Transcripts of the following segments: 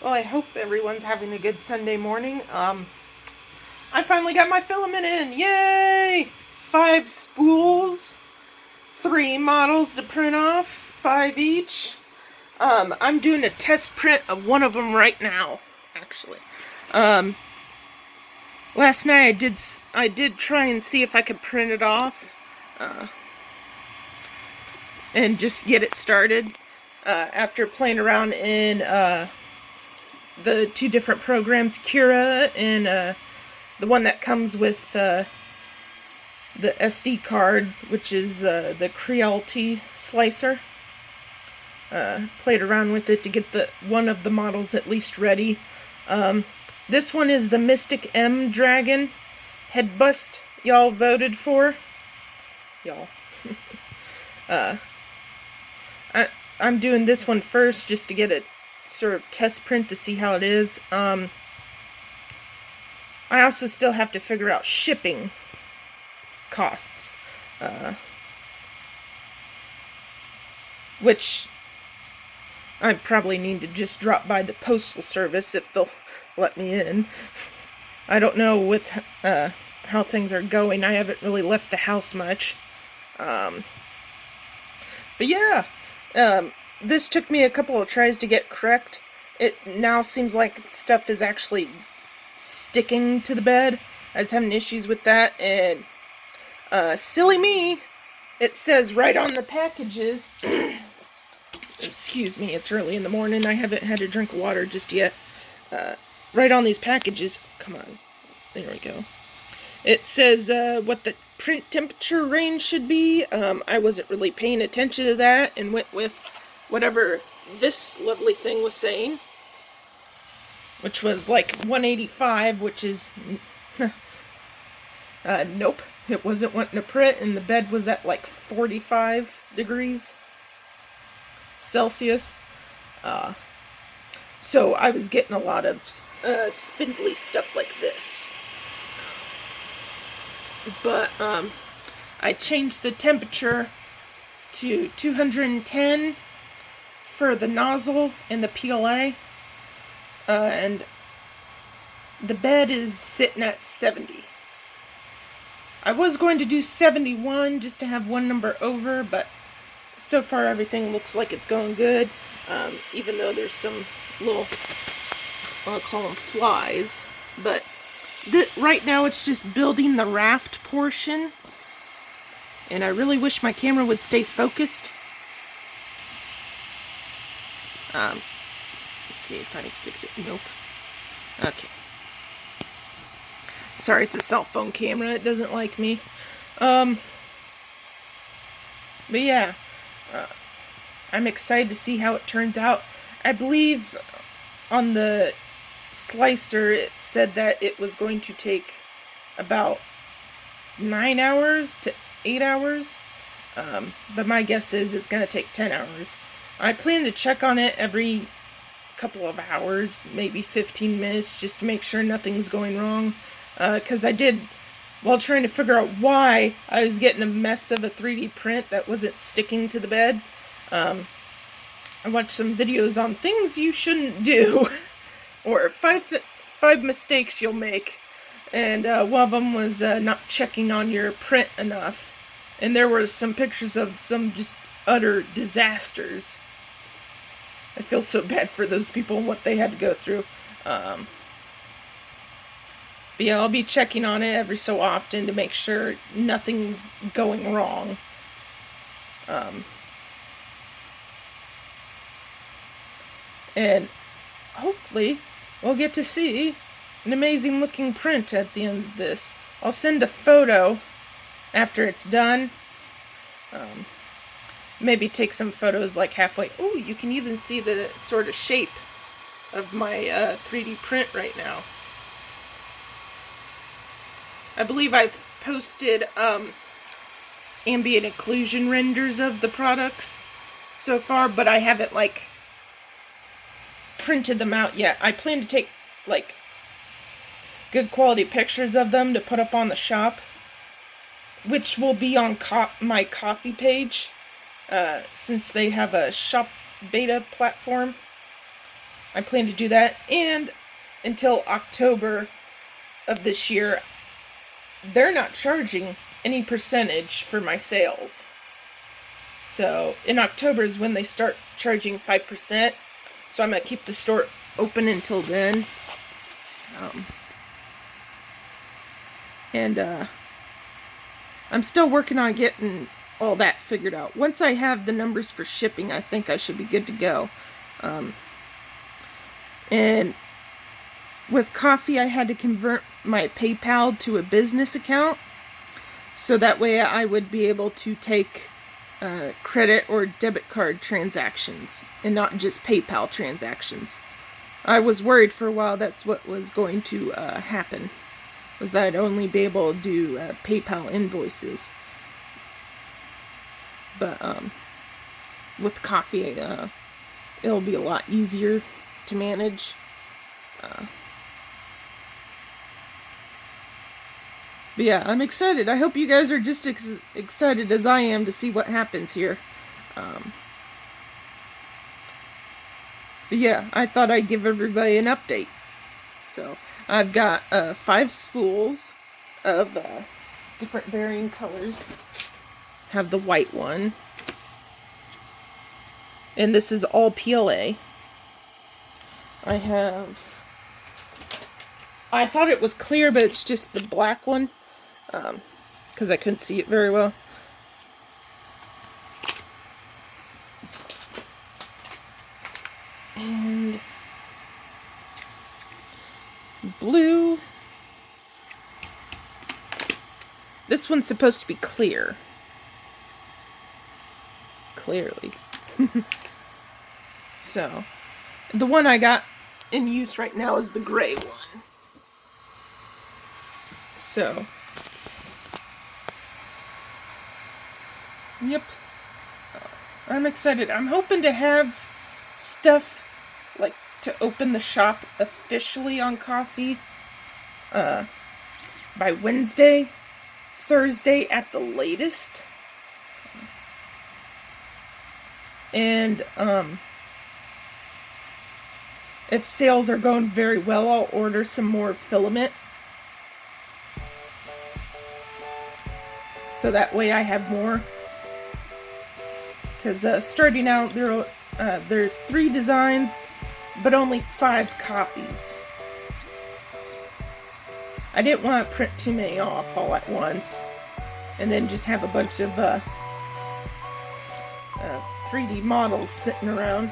Well, I hope everyone's having a good Sunday morning. I finally got my filament in. Yay! 5 spools, 3 models to print off, 5 each. I'm doing a test print of one of them right now, actually. Last night I did try and see if I could print it off, and just get it started. After playing around in the 2 different programs, Cura and the one that comes with the SD card, which is the Creality Slicer. Played around with it to get one of the models at least ready. This one is the Mystic M Dragon head bust y'all voted for. Y'all. I'm doing this one first just to get a sort of test print to see how it is. I also still have to figure out shipping costs, which I probably need to just drop by the postal service if they'll let me in. I don't know with how things are going. I haven't really left the house much. But yeah, this took me a couple of tries to get correct. It now seems like stuff is actually sticking to the bed. I was having issues with that, and silly me, it says right on the packages, excuse me, it's early in the morning, I haven't had a drink of water just yet. Right on these packages, come on, there we go. It says what the print temperature range should be. I wasn't really paying attention to that and went with whatever this lovely thing was saying, which was like 185, which is, nope, it wasn't wanting to print, and the bed was at like 45 degrees Celsius. So I was getting a lot of spindly stuff like this. But I changed the temperature to 210 for the nozzle and the PLA, and the bed is sitting at 70. I was going to do 71 just to have one number over, but so far everything looks like it's going good, even though there's some little, I'll call them flies, but right now it's just building the raft portion, and I really wish my camera would stay focused. Let's see if I can fix it. Nope. Okay. Sorry, it's a cell phone camera. It doesn't like me. But yeah, I'm excited to see how it turns out. I believe on the slicer it said that it was going to take about 9 hours to 8 hours, but my guess is it's going to take 10 hours. I plan to check on it every couple of hours, maybe 15 minutes, just to make sure nothing's going wrong, because I did, while trying to figure out why I was getting a mess of a 3D print that wasn't sticking to the bed, I watched some videos on things you shouldn't do, or five mistakes you'll make, and one of them was not checking on your print enough, and there were some pictures of some just utter disasters. I feel so bad for those people and what they had to go through. But yeah, I'll be checking on it every so often to make sure nothing's going wrong. And hopefully we'll get to see an amazing looking print at the end of this. I'll send a photo after it's done. Maybe take some photos like halfway. Oh, you can even see the sort of shape of my 3D print right now. I believe I've posted ambient occlusion renders of the products so far, but I haven't like printed them out yet. I plan to take like good quality pictures of them to put up on the shop, which will be on my Ko-fi page, since they have a shop beta platform. I plan to do that, and until October of this year, they're not charging any percentage for my sales. So in October is when they start charging 5%. So I'm going to keep the store open until then. I'm still working on getting all that figured out. Once I have the numbers for shipping, I think I should be good to go. And with coffee, I had to convert my PayPal to a business account. So that way I would be able to take credit or debit card transactions and not just PayPal transactions. I was worried for a while that's what was going to happen, was I'd only be able to do PayPal invoices. But with coffee, it'll be a lot easier to manage. But yeah, I'm excited. I hope you guys are just excited as I am to see what happens here. But yeah, I thought I'd give everybody an update. So I've got 5 spools of different varying colors. Have the white one. And this is all PLA. I thought it was clear, but it's just the black one. Because I couldn't see it very well. And blue. This one's supposed to be clear. Clearly. So, the one I got in use right now is the gray one. So, yep. I'm excited. I'm hoping to have stuff like to open the shop officially on coffee by Wednesday, Thursday at the latest. And if sales are going very well, I'll order some more filament. So that way I have more. Because starting out, there's 3 designs, but only 5 copies. I didn't want to print too many off all at once, and then just have a bunch of 3D models sitting around.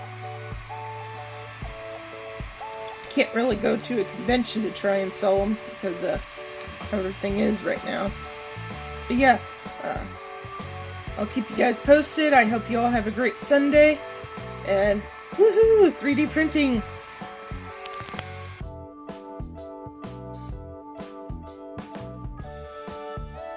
Can't really go to a convention to try and sell them because how everything is right now. But yeah, I'll keep you guys posted. I hope you all have a great Sunday. And woohoo! 3D printing!